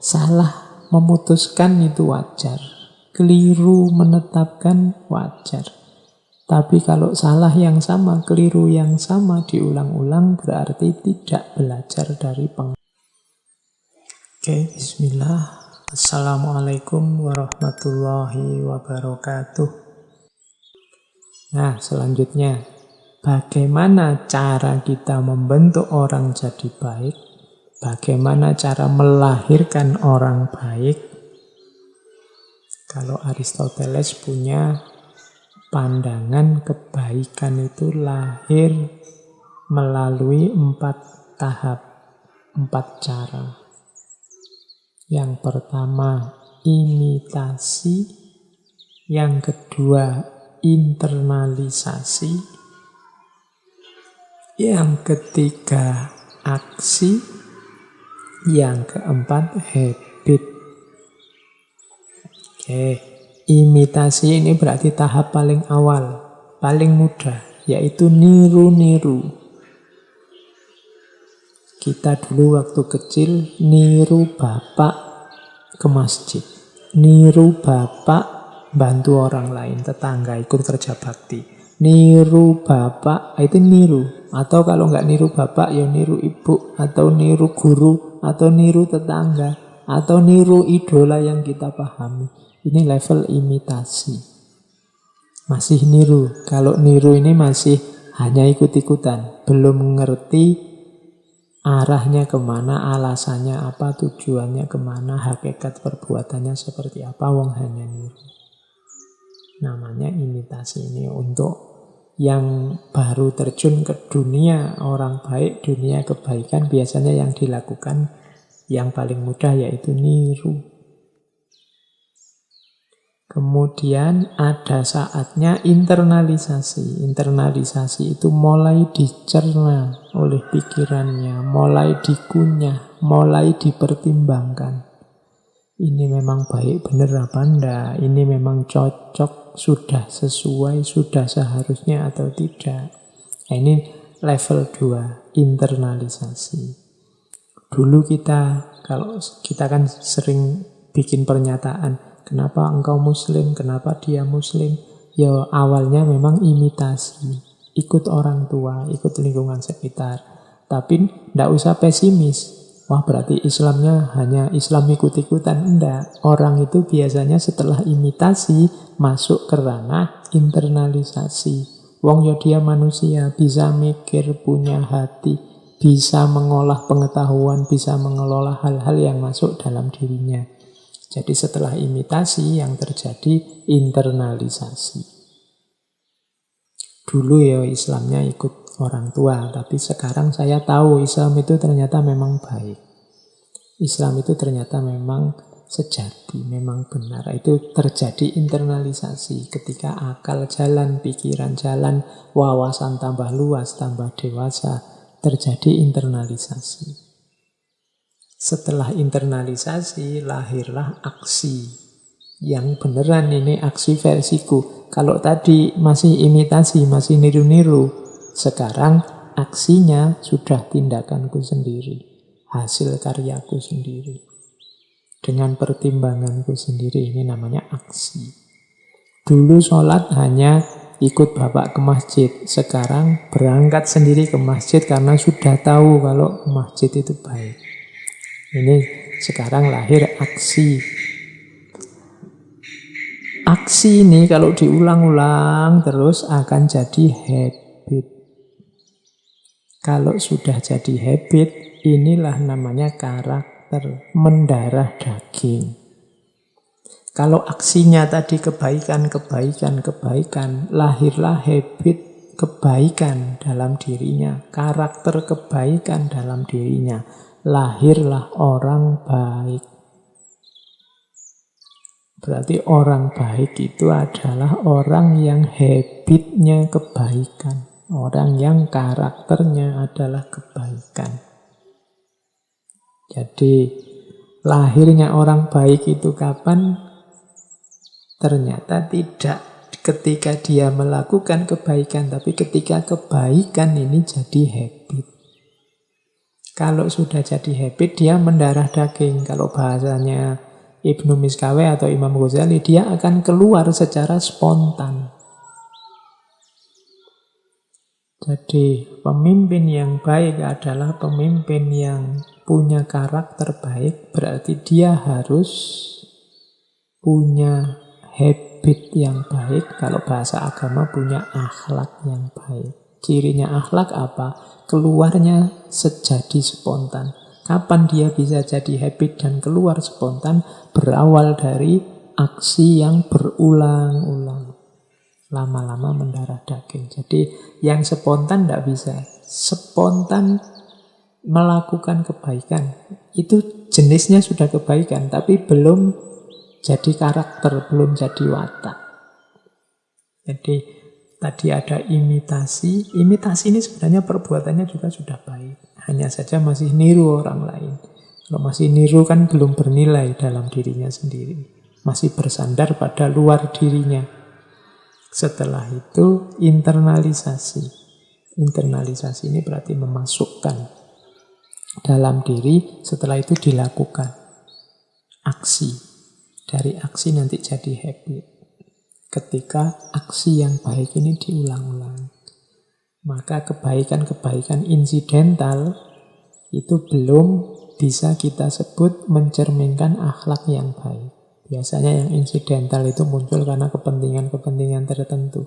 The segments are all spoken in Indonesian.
Salah memutuskan itu wajar. Keliru menetapkan wajar. Tapi kalau salah yang sama, keliru yang sama diulang-ulang berarti tidak belajar dari pengalaman. Oke, bismillah. Assalamualaikum warahmatullahi wabarakatuh. Nah, selanjutnya, bagaimana cara kita membentuk orang jadi baik? Bagaimana cara melahirkan orang baik? Kalau Aristoteles punya pandangan kebaikan itu lahir melalui 4 tahap, 4 cara. Yang pertama, imitasi. Yang kedua, internalisasi. Yang ketiga, aksi. Yang keempat, habit. Oke, imitasi ini berarti tahap paling awal, paling mudah, yaitu niru-niru. Kita dulu waktu kecil niru bapak ke masjid. Niru bapak bantu orang lain, tetangga ikut kerja bakti. Niru bapak, itu niru. Atau kalau nggak niru bapak, ya niru ibu. Atau niru guru, atau niru tetangga. Atau niru idola yang kita pahami. Ini level imitasi. Masih niru. Kalau niru ini masih hanya ikut-ikutan. Belum mengerti arahnya kemana, alasannya apa, tujuannya kemana, hakikat perbuatannya seperti apa, wong hanya niru. Namanya imitasi. Ini untuk yang baru terjun ke dunia orang baik, dunia kebaikan, biasanya yang dilakukan yang paling mudah yaitu niru. Kemudian ada saatnya internalisasi. Internalisasi itu mulai dicerna oleh pikirannya, mulai dikunyah, mulai dipertimbangkan. Ini memang baik benar apa enggak? Ini memang cocok, sudah sesuai, sudah seharusnya atau tidak? Nah, ini level 2, internalisasi. Dulu kalau kita kan sering bikin pernyataan, kenapa engkau muslim, kenapa dia muslim? Ya awalnya memang imitasi. Ikut orang tua, ikut lingkungan sekitar. Tapi tidak usah pesimis. Wah berarti Islamnya hanya Islam ikut-ikutan. Enggak. Orang itu biasanya setelah imitasi masuk ke ranah internalisasi. Wong ya dia manusia, bisa mikir, punya hati, bisa mengolah pengetahuan, bisa mengelola hal-hal yang masuk dalam dirinya. Jadi setelah imitasi yang terjadi internalisasi. Dulu ya Islamnya ikut orang tua, tapi sekarang saya tahu Islam itu ternyata memang baik. Islam itu ternyata memang sejati, memang benar. Itu terjadi internalisasi ketika akal jalan, pikiran jalan, wawasan tambah luas, tambah dewasa, terjadi internalisasi. Setelah internalisasi, lahirlah aksi. Yang beneran ini aksi versiku. Kalau tadi masih imitasi, masih niru-niru, sekarang aksinya sudah tindakanku sendiri. Hasil karyaku sendiri. Dengan pertimbanganku sendiri, ini namanya aksi. Dulu sholat hanya ikut bapak ke masjid. Sekarang berangkat sendiri ke masjid karena sudah tahu kalau masjid itu baik. Ini sekarang lahir aksi. Aksi ini kalau diulang-ulang terus akan jadi habit. Kalau sudah jadi habit, inilah namanya karakter, mendarah daging. Kalau aksinya tadi kebaikan, lahirlah habit kebaikan dalam dirinya, karakter kebaikan dalam dirinya. Lahirlah orang baik. Berarti orang baik itu adalah orang yang habitnya kebaikan. Orang yang karakternya adalah kebaikan. Jadi lahirnya orang baik itu kapan? Ternyata tidak ketika dia melakukan kebaikan, tapi ketika kebaikan ini jadi habit. Kalau sudah jadi habit, dia mendarah daging. Kalau bahasanya Ibnu Miskawe atau Imam Ghazali, dia akan keluar secara spontan. Jadi pemimpin yang baik adalah pemimpin yang punya karakter baik, berarti dia harus punya habit yang baik. Kalau bahasa agama, punya akhlak yang baik. Cirinya akhlak apa? Keluarnya sejadi spontan. Kapan dia bisa jadi habit dan keluar spontan? Berawal dari aksi yang berulang-ulang. Lama-lama mendarah daging. Jadi yang spontan tidak bisa. Spontan melakukan kebaikan. Itu jenisnya sudah kebaikan, tapi belum jadi karakter, belum jadi watak. Jadi tadi ada imitasi. Imitasi ini sebenarnya perbuatannya juga sudah baik. Hanya saja masih niru orang lain. Kalau masih niru kan belum bernilai dalam dirinya sendiri. Masih bersandar pada luar dirinya. Setelah itu internalisasi. Internalisasi ini berarti memasukkan dalam diri, setelah itu dilakukan. Aksi. Dari aksi nanti jadi habit. Ketika aksi yang baik ini diulang-ulang. Maka kebaikan-kebaikan insidental itu belum bisa kita sebut mencerminkan akhlak yang baik. Biasanya yang insidental itu muncul karena kepentingan-kepentingan tertentu.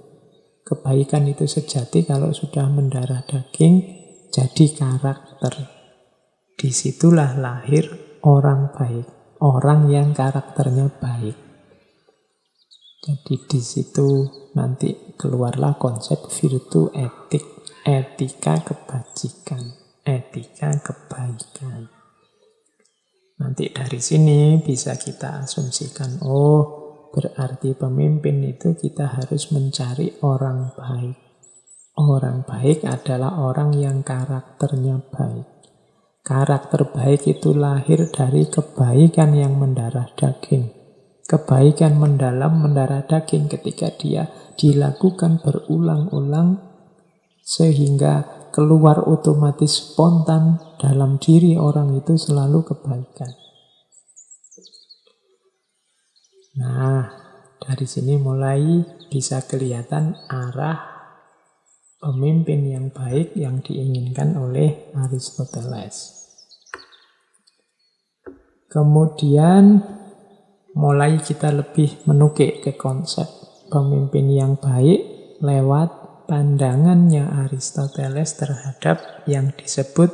Kebaikan itu sejati kalau sudah mendarah daging, jadi karakter. Disitulah lahir orang baik. Orang yang karakternya baik. Jadi di situ nanti keluarlah konsep virtu etik, etika kebajikan, etika kebaikan. Nanti dari sini bisa kita asumsikan, oh berarti pemimpin itu kita harus mencari orang baik. Orang baik adalah orang yang karakternya baik. Karakter baik itu lahir dari kebaikan yang mendarah daging. Kebaikan mendalam mendarah daging ketika dia dilakukan berulang-ulang sehingga keluar otomatis spontan dalam diri orang itu selalu kebaikan. Nah, dari sini mulai bisa kelihatan arah pemimpin yang baik yang diinginkan oleh Aristoteles. Kemudian mulai kita lebih menukik ke konsep pemimpin yang baik lewat pandangannya Aristoteles terhadap yang disebut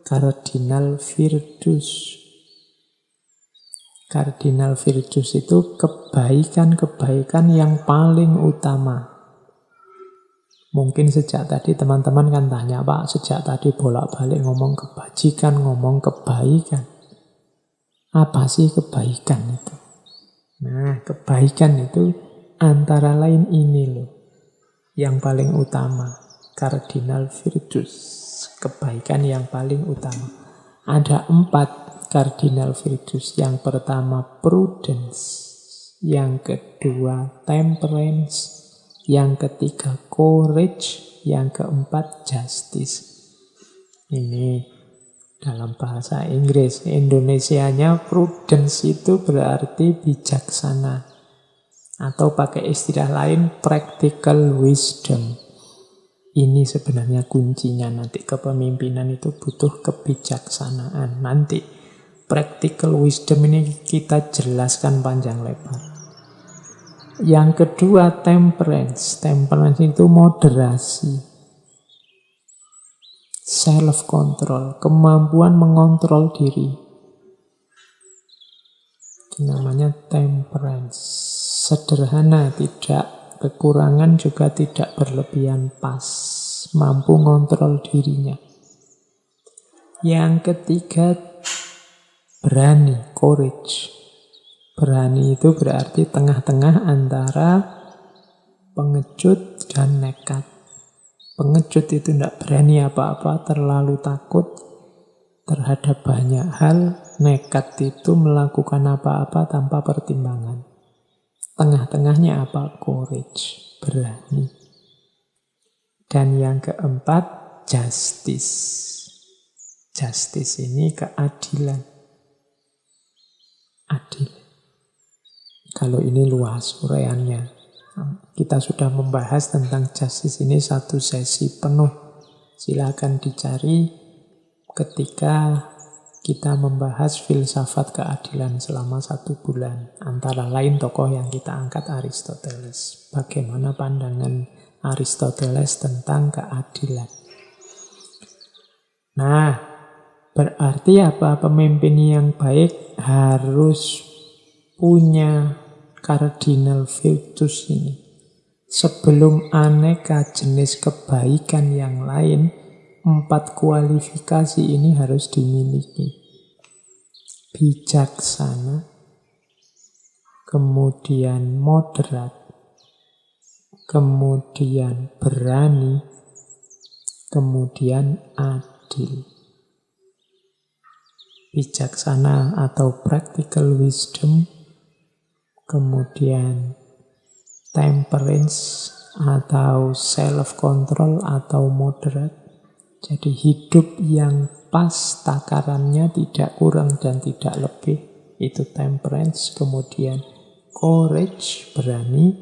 cardinal virtus. Cardinal virtus itu kebaikan-kebaikan yang paling utama. Mungkin sejak tadi teman-teman kan tanya, Pak, sejak tadi bolak-balik ngomong kebajikan, ngomong kebaikan. Apa sih kebaikan itu? Nah, kebaikan itu antara lain ini loh. Yang paling utama, cardinal virtus, kebaikan yang paling utama. Ada 4 cardinal virtus. Yang pertama prudence, yang kedua temperance, yang ketiga courage, yang keempat justice. Ini dalam bahasa Inggris. Indonesianya prudence itu berarti bijaksana. Atau pakai istilah lain, practical wisdom. Ini sebenarnya kuncinya nanti kepemimpinan itu butuh kebijaksanaan. Nanti practical wisdom ini kita jelaskan panjang lebar. Yang kedua temperance. Temperance itu moderasi. Self-control, kemampuan mengontrol diri. Itu namanya temperance. Sederhana, tidak kekurangan juga tidak berlebihan, pas. Mampu ngontrol dirinya. Yang ketiga berani, courage. Berani itu berarti tengah-tengah antara pengecut dan nekat. Pengecut itu tidak berani apa-apa, terlalu takut terhadap banyak hal. Nekat itu melakukan apa-apa tanpa pertimbangan. Tengah-tengahnya apa? Courage, berani. Dan yang keempat, justice. Justice ini keadilan. Adil. Kalau ini luas uraiannya. Kita sudah membahas tentang justice ini satu sesi penuh. Silakan dicari ketika kita membahas filsafat keadilan selama 1 bulan. Antara lain tokoh yang kita angkat Aristoteles. Bagaimana pandangan Aristoteles tentang keadilan. Nah, berarti apa? Pemimpin yang baik harus punya cardinal virtues ini. Sebelum aneka jenis kebaikan yang lain, 4 kualifikasi ini harus dimiliki. Bijaksana, kemudian moderat, kemudian berani, kemudian adil. Bijaksana atau practical wisdom, kemudian temperance atau self-control atau moderate. Jadi hidup yang pas takarannya, tidak kurang dan tidak lebih. Itu temperance, kemudian courage, berani,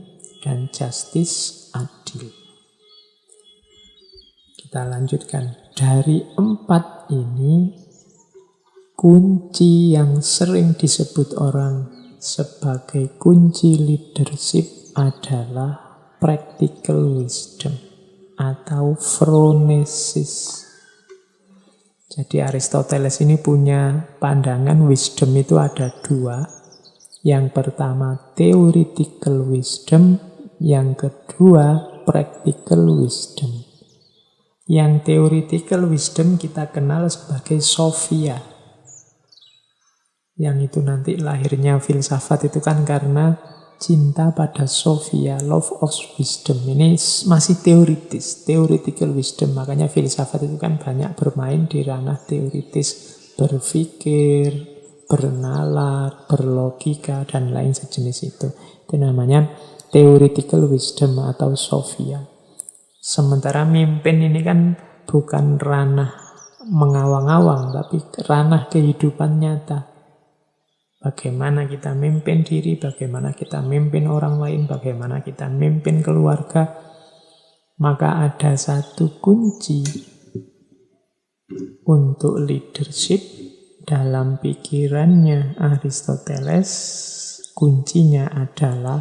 dan justice, adil. Kita lanjutkan. Dari 4 ini, kunci yang sering disebut orang sebagai kunci leadership adalah practical wisdom atau phronesis. Jadi Aristoteles ini punya pandangan wisdom itu ada 2. Yang pertama theoretical wisdom, yang kedua practical wisdom. Yang theoretical wisdom kita kenal sebagai Sophia. Yang itu nanti lahirnya filsafat itu kan karena cinta pada Sophia, love of wisdom. Ini masih teoritis, theoretical wisdom. Makanya filsafat itu kan banyak bermain di ranah teoritis, berpikir, bernalar, berlogika, dan lain sejenis itu. Itu namanya theoretical wisdom atau Sophia. Sementara mimpin ini kan bukan ranah mengawang-awang, tapi ranah kehidupan nyata. Bagaimana kita mimpin diri, bagaimana kita mimpin orang lain, bagaimana kita mimpin keluarga. Maka ada satu kunci untuk leadership dalam pikirannya Aristoteles. Kuncinya adalah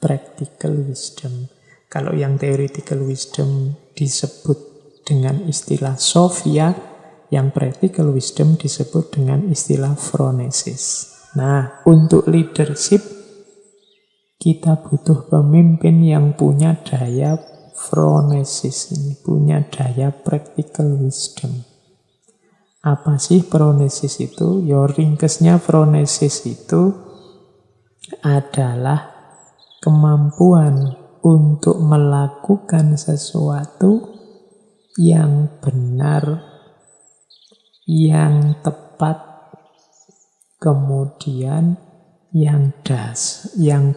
practical wisdom. Kalau yang theoretical wisdom disebut dengan istilah Sophia, yang practical wisdom disebut dengan istilah phronesis. Nah, untuk leadership kita butuh pemimpin yang punya daya phronesis ini, punya daya practical wisdom. Apa sih phronesis itu? Ya ringkesnya phronesis itu adalah kemampuan untuk melakukan sesuatu yang benar, yang tepat, kemudian yang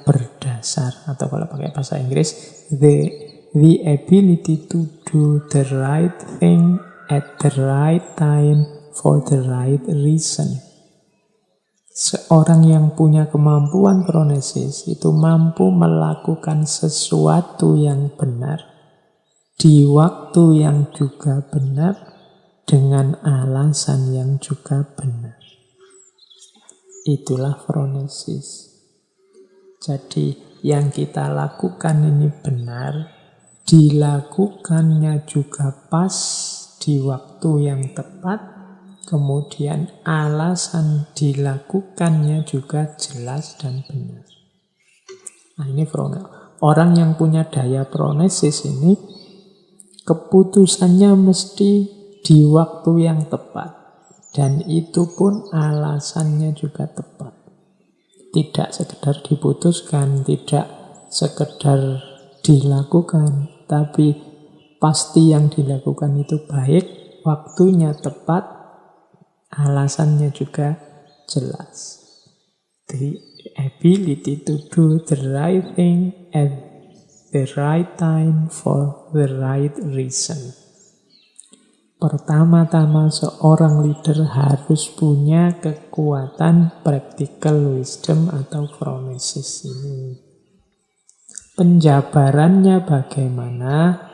berdasar, atau kalau pakai bahasa Inggris, the ability to do the right thing at the right time for the right reason. Seorang yang punya kemampuan phronesis itu mampu melakukan sesuatu yang benar di waktu yang juga benar dengan alasan yang juga benar. Itulah phronesis. Jadi yang kita lakukan ini benar, dilakukannya juga pas di waktu yang tepat, kemudian alasan dilakukannya juga jelas dan benar. Nah ini phronesis. Orang yang punya daya phronesis ini keputusannya mesti di waktu yang tepat. Dan itu pun alasannya juga tepat. Tidak sekedar diputuskan, tidak sekedar dilakukan, tapi pasti yang dilakukan itu baik, waktunya tepat, alasannya juga jelas. The ability to do the right thing at the right time for the right reason. Pertama-tama seorang leader harus punya kekuatan practical wisdom atau phronesis ini. Penjabarannya bagaimana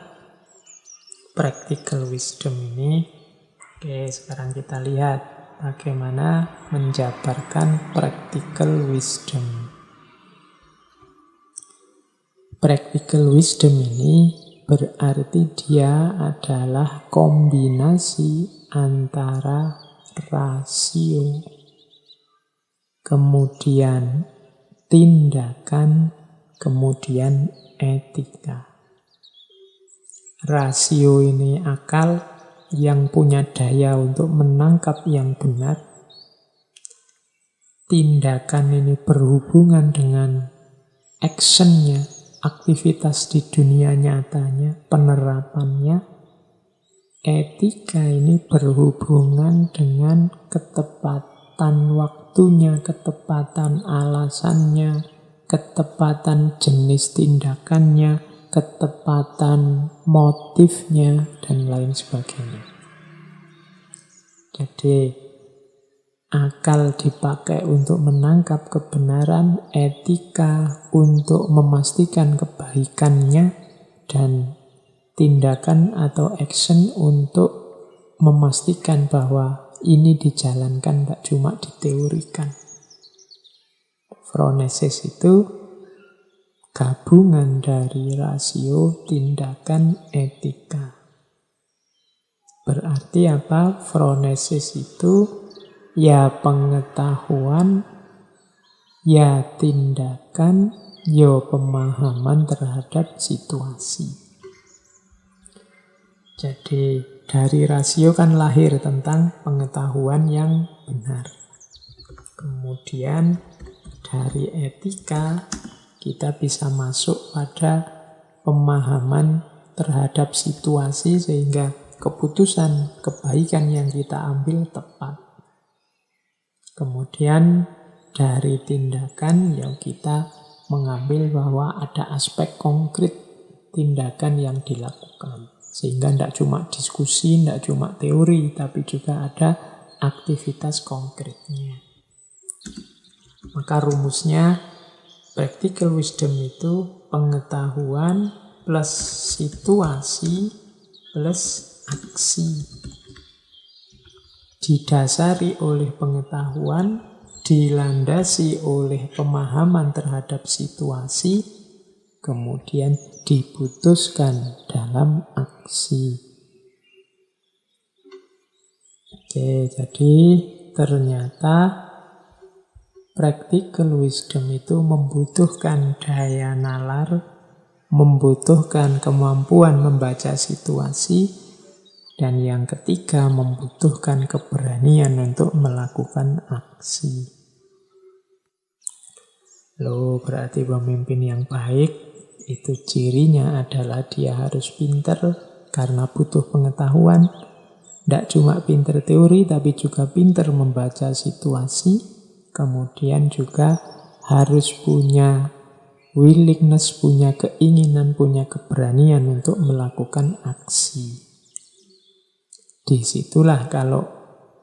practical wisdom ini? Oke, sekarang kita lihat bagaimana menjabarkan practical wisdom. Practical wisdom ini berarti dia adalah kombinasi antara rasio, kemudian tindakan, kemudian etika. Rasio ini akal yang punya daya untuk menangkap yang benar. Tindakan ini berhubungan dengan actionnya, aktivitas di dunia nyatanya, penerapannya. Etika ini berhubungan dengan ketepatan waktunya, ketepatan alasannya, ketepatan jenis tindakannya, ketepatan motifnya, dan lain sebagainya. Jadi, akal dipakai untuk menangkap kebenaran, etika untuk memastikan kebaikannya, dan tindakan atau action untuk memastikan bahwa ini dijalankan, tidak cuma diteorikan. Phronesis itu gabungan dari rasio, tindakan, etika. Berarti apa? Phronesis itu ya pengetahuan, ya tindakan, ya pemahaman terhadap situasi. Jadi dari rasio kan lahir tentang pengetahuan yang benar. Kemudian dari etika kita bisa masuk pada pemahaman terhadap situasi sehingga keputusan kebaikan yang kita ambil tepat. Kemudian dari tindakan yang kita mengambil bahwa ada aspek konkret tindakan yang dilakukan. Sehingga tidak cuma diskusi, tidak cuma teori, tapi juga ada aktivitas konkretnya. Maka rumusnya practical wisdom itu pengetahuan plus situasi plus aksi. Didasari oleh pengetahuan, dilandasi oleh pemahaman terhadap situasi, kemudian diputuskan dalam aksi. Oke, jadi ternyata practical wisdom itu membutuhkan daya nalar, membutuhkan kemampuan membaca situasi, dan yang ketiga membutuhkan keberanian untuk melakukan aksi. Loh, berarti pemimpin yang baik itu cirinya adalah dia harus pinter karena butuh pengetahuan. Tidak cuma pinter teori, tapi juga pinter membaca situasi. Kemudian juga harus punya willingness, punya keinginan, punya keberanian untuk melakukan aksi. Disitulah kalau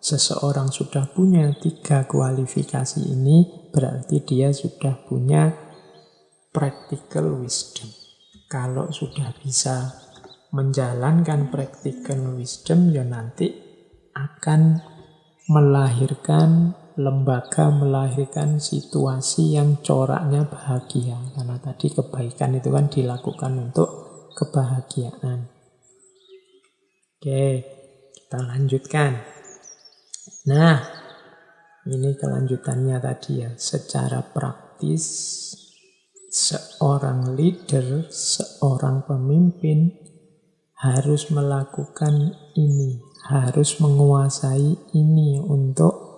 seseorang sudah punya 3 kualifikasi ini, berarti dia sudah punya practical wisdom. Kalau sudah bisa menjalankan practical wisdom, ya nanti akan melahirkan lembaga, melahirkan situasi yang coraknya bahagia. Karena tadi kebaikan itu kan dilakukan untuk kebahagiaan. Oke, kita lanjutkan. Nah, ini kelanjutannya tadi ya. Secara praktis, seorang leader, seorang pemimpin harus melakukan ini, harus menguasai ini untuk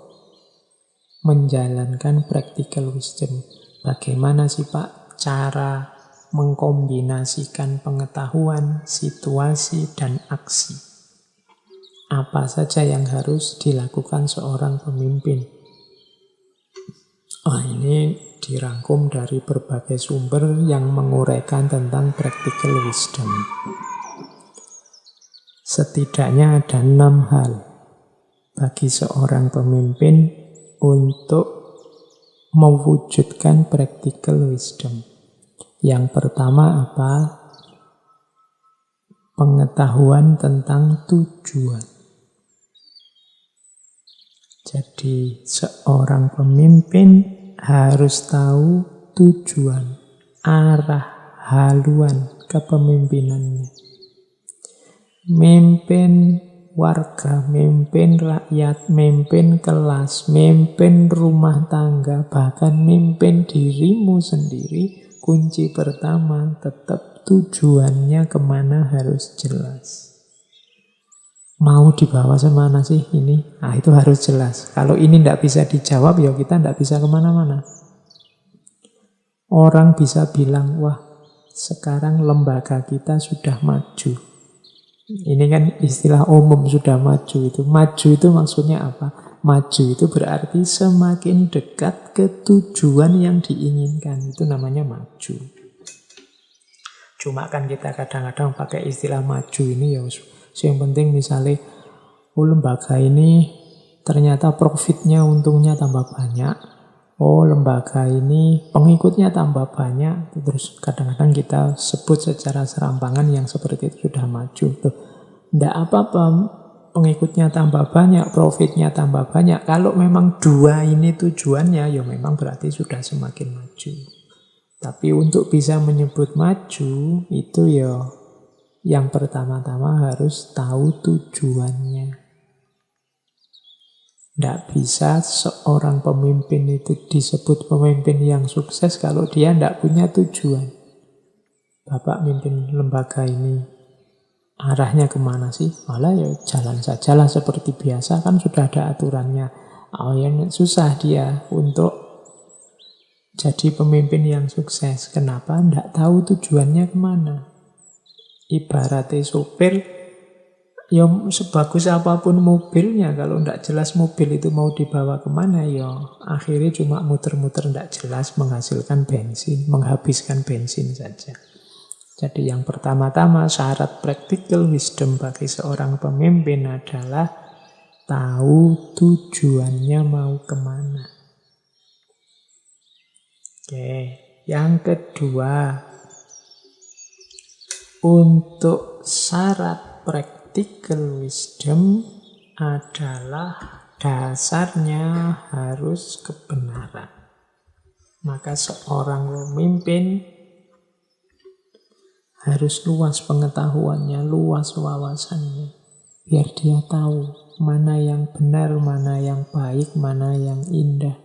menjalankan practical wisdom. Bagaimana sih Pak cara mengkombinasikan pengetahuan, situasi, dan aksi? Apa saja yang harus dilakukan seorang pemimpin? Ini dirangkum dari berbagai sumber yang menguraikan tentang practical wisdom. Setidaknya ada 6 hal bagi seorang pemimpin untuk mewujudkan practical wisdom. Yang pertama apa? Pengetahuan tentang tujuan. Jadi seorang pemimpin harus tahu tujuan, arah, haluan kepemimpinannya. Mimpin warga, mimpin rakyat, mimpin kelas, mimpin rumah tangga, bahkan mimpin dirimu sendiri, kunci pertama tetap tujuannya kemana harus jelas. Mau dibawa semana sih ini? Nah, itu harus jelas. Kalau ini tidak bisa dijawab, ya kita tidak bisa kemana-mana. Orang bisa bilang, wah sekarang lembaga kita sudah maju. Ini kan istilah umum, sudah maju itu. Maju itu maksudnya apa? Maju itu berarti semakin dekat ke tujuan yang diinginkan. Itu namanya maju. Cuma kan kita kadang-kadang pakai istilah maju ini ya. Yang penting misalnya, lembaga ini ternyata profitnya, untungnya tambah banyak. Lembaga ini pengikutnya tambah banyak. Terus kadang-kadang kita sebut secara serampangan yang seperti itu sudah maju. Tidak apa-apa pengikutnya tambah banyak, profitnya tambah banyak. Kalau memang dua ini tujuannya, ya memang berarti sudah semakin maju. Tapi untuk bisa menyebut maju, itu ya yang pertama-tama harus tahu tujuannya. Tidak bisa seorang pemimpin itu disebut pemimpin yang sukses kalau dia tidak punya tujuan. Bapak mimpin lembaga ini, arahnya kemana sih? Malah ya jalan sajalah seperti biasa, kan sudah ada aturannya. Yang susah dia untuk jadi pemimpin yang sukses. Kenapa? Tidak tahu tujuannya kemana. Ibaratnya sopir, ya sebagus apapun mobilnya, kalau tidak jelas mobil itu mau dibawa kemana, ya akhirnya cuma muter-muter tidak jelas, menghasilkan bensin, menghabiskan bensin saja. Jadi yang pertama-tama syarat practical wisdom bagi seorang pemimpin adalah tahu tujuannya mau kemana. Oke, yang kedua, untuk syarat practical wisdom adalah dasarnya harus kebenaran. Maka seorang pemimpin harus luas pengetahuannya, luas wawasannya. Biar dia tahu mana yang benar, mana yang baik, mana yang indah.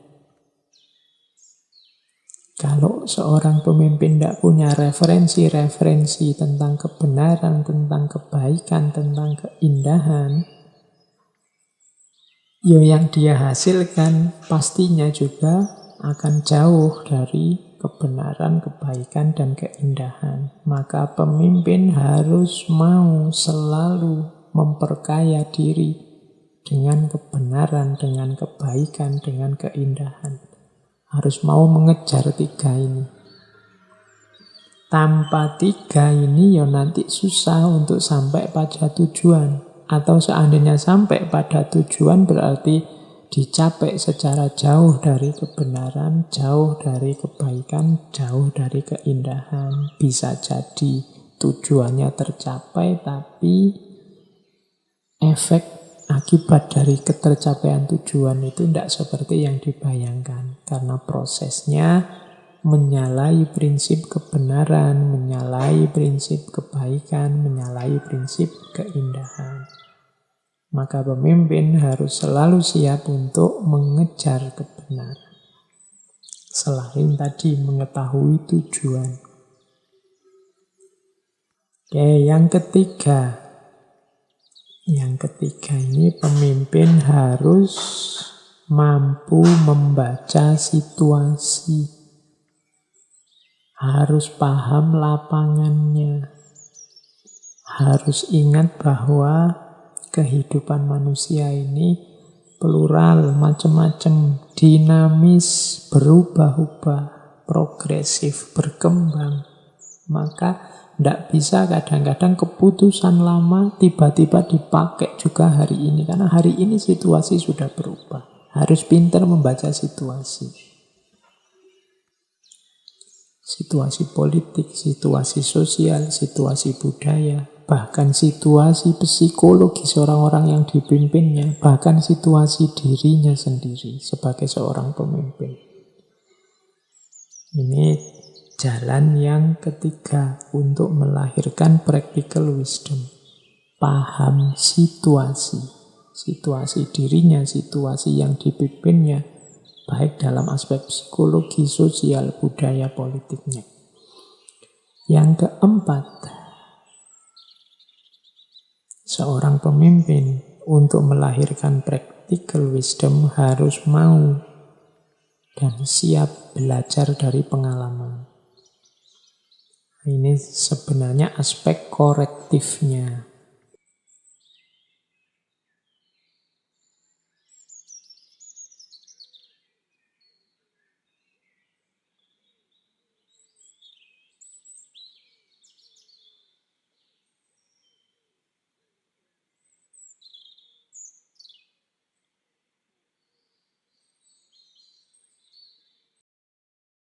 Kalau seorang pemimpin tidak punya referensi-referensi tentang kebenaran, tentang kebaikan, tentang keindahan, ya yang dia hasilkan pastinya juga akan jauh dari kebenaran, kebaikan, dan keindahan. Maka pemimpin harus mau selalu memperkaya diri dengan kebenaran, dengan kebaikan, dengan keindahan. Harus mau mengejar 3 ini. Tanpa 3 ini ya nanti susah untuk sampai pada tujuan. Atau seandainya sampai pada tujuan berarti dicapai secara jauh dari kebenaran, jauh dari kebaikan, jauh dari keindahan. Bisa jadi tujuannya tercapai, tapi efek akibat dari ketercapaian tujuan itu tidak seperti yang dibayangkan. Karena prosesnya menyalahi prinsip kebenaran, menyalahi prinsip kebaikan, menyalahi prinsip keindahan. Maka pemimpin harus selalu siap untuk mengejar kebenaran. Selain tadi mengetahui tujuan. Oke, yang ketiga. Yang ketiga ini pemimpin harus mampu membaca situasi. Harus paham lapangannya. Harus ingat bahwa kehidupan manusia ini plural, macam-macam, dinamis, berubah-ubah, progresif, berkembang. Maka Tidak bisa kadang-kadang keputusan lama tiba-tiba dipakai juga hari ini. Karena hari ini situasi sudah berubah. Harus pintar membaca situasi. Situasi politik, situasi sosial, situasi budaya. Bahkan situasi psikologis orang-orang yang dipimpinnya. Bahkan situasi dirinya sendiri sebagai seorang pemimpin. Ini jalan yang ketiga untuk melahirkan practical wisdom. Paham situasi. Situasi dirinya, situasi yang dipimpinnya. Baik dalam aspek psikologi, sosial, budaya, politiknya. Yang keempat, seorang pemimpin untuk melahirkan practical wisdom harus mau dan siap belajar dari pengalaman. Ini sebenarnya aspek korektifnya.